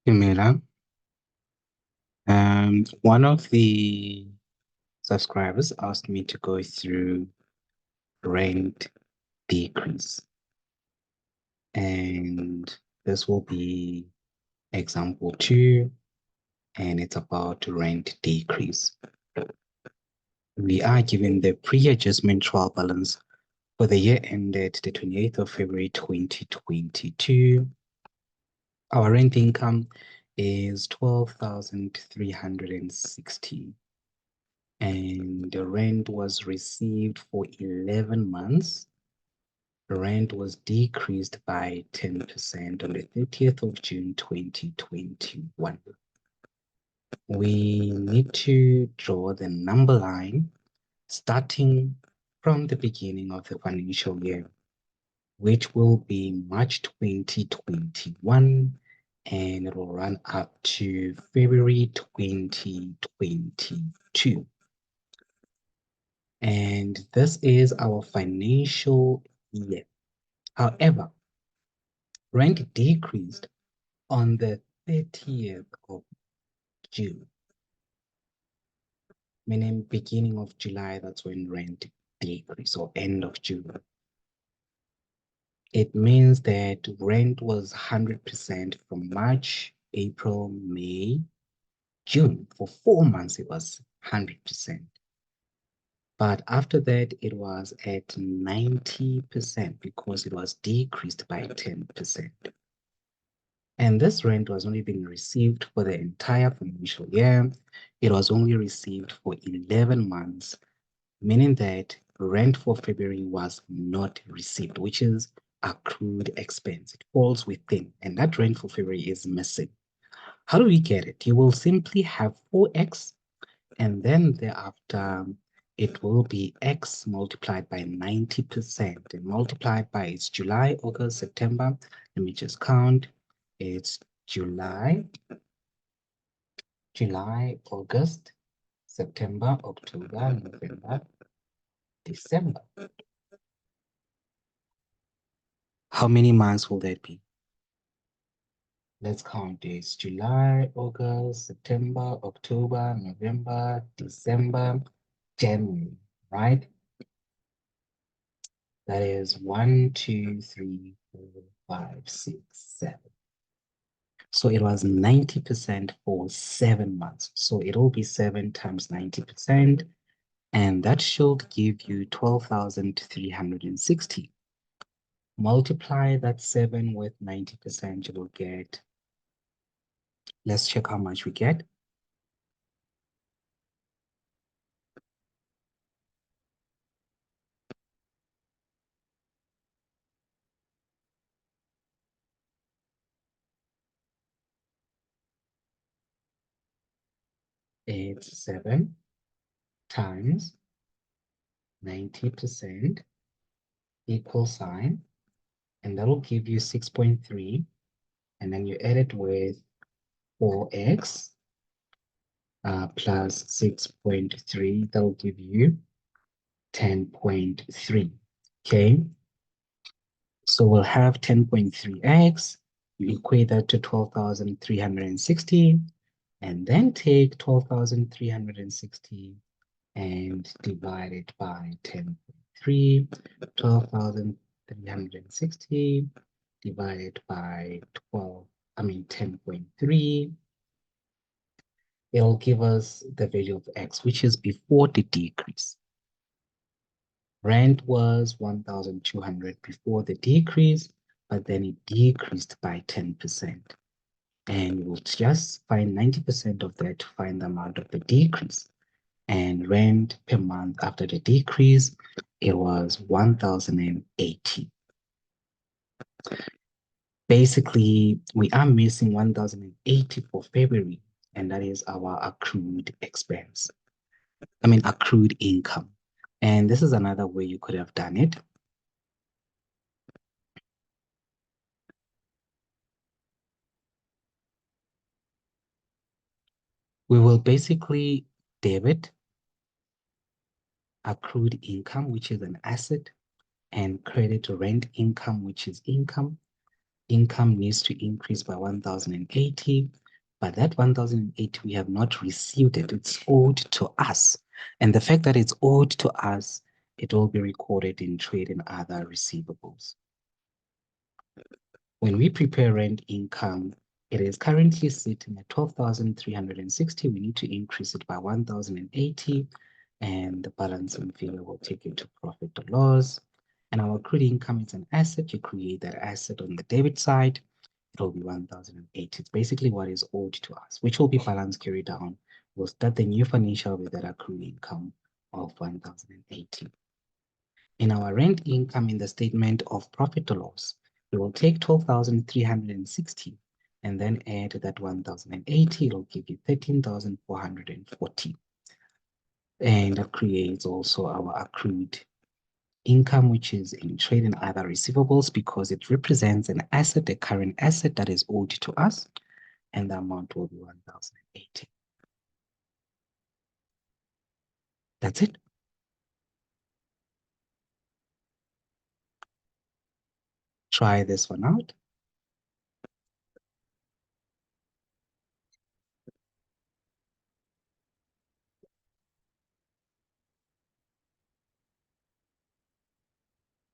Camilla, one of the subscribers asked me to go through rent decrease, and this will be example 2, and it's about rent decrease. We are given the pre-adjustment trial balance for the year ended the 28th of February 2022. Our rent income is 12,360. And the rent was received for 11 months. The rent was decreased by 10% on the 30th of June 2021. We need to draw the number line starting from the beginning of the financial year, which will be March 2021, and it will run up to February 2022. And this is our financial year. However, rent decreased on the 30th of June, meaning beginning of July, that's when rent decreased, or end of June. It means that rent was 100% from March, April, May, June. For 4 months, it was 100%. But after that, it was at 90% because it was decreased by 10%. And this rent was only being received for the entire financial year. It was only received for 11 months, meaning that rent for February was not received, which is accrued expense. It falls within, and that rent for February is missing. How do we get it? You will simply have 4x, and then thereafter, it will be x multiplied by 90% and multiplied by its July, August, September. Let me just count. It's July, August, September, October, November, December. How many months will that be? Let's count this. July, August, September, October, November, December, January, right? That is 1, 2, 3, 4, 5, 6, 7. So it was 90% for 7 months. So it will be 7 times 90, and that should give you 12,360. Multiply that 7 with 90%, you will get, let's check how much we get. It's 7 times 90% equal sign, and that will give you 6.3, and then you add it with 4x plus 6.3, that will give you 10.3. Okay, so we'll have 10.3x, you equate that to 12,360, and then take 12,360 and divide it by 10.3, 12,360 divided by 10.3. It'll give us the value of x, which is before the decrease. Rent was 1,200 before the decrease, but then it decreased by 10%. And we'll just find 90% of that to find the amount of the decrease. And rent per month after the decrease, it was 1,080. Basically, we are missing 1,080 for February, and that is our accrued expense. Accrued income. And this is another way you could have done it. We will basically debit accrued income, which is an asset, and credit rent income, which is income. income needs to increase by 1,080, but that 1,080 we have not received it. It's owed to us. And the fact that it's owed to us, it will be recorded in trade and other receivables. When we prepare rent income, it is currently sitting at 12,360. We need to increase it by 1,080, and the balancing figure will take you to profit or loss. And our accrued income is an asset. You create that asset on the debit side. It will be 1,080. It's basically what is owed to us, which will be balance carried down. We'll start the new financial with that accrued income of 1,080. In our rent income in the statement of profit or loss, we will take 12,360 and then add that 1,080. It'll give you 13,440. And that creates also our accrued income, which is in trade and other receivables, because it represents an asset, a current asset that is owed to us, and the amount will be 1,080. That's it. Try this one out.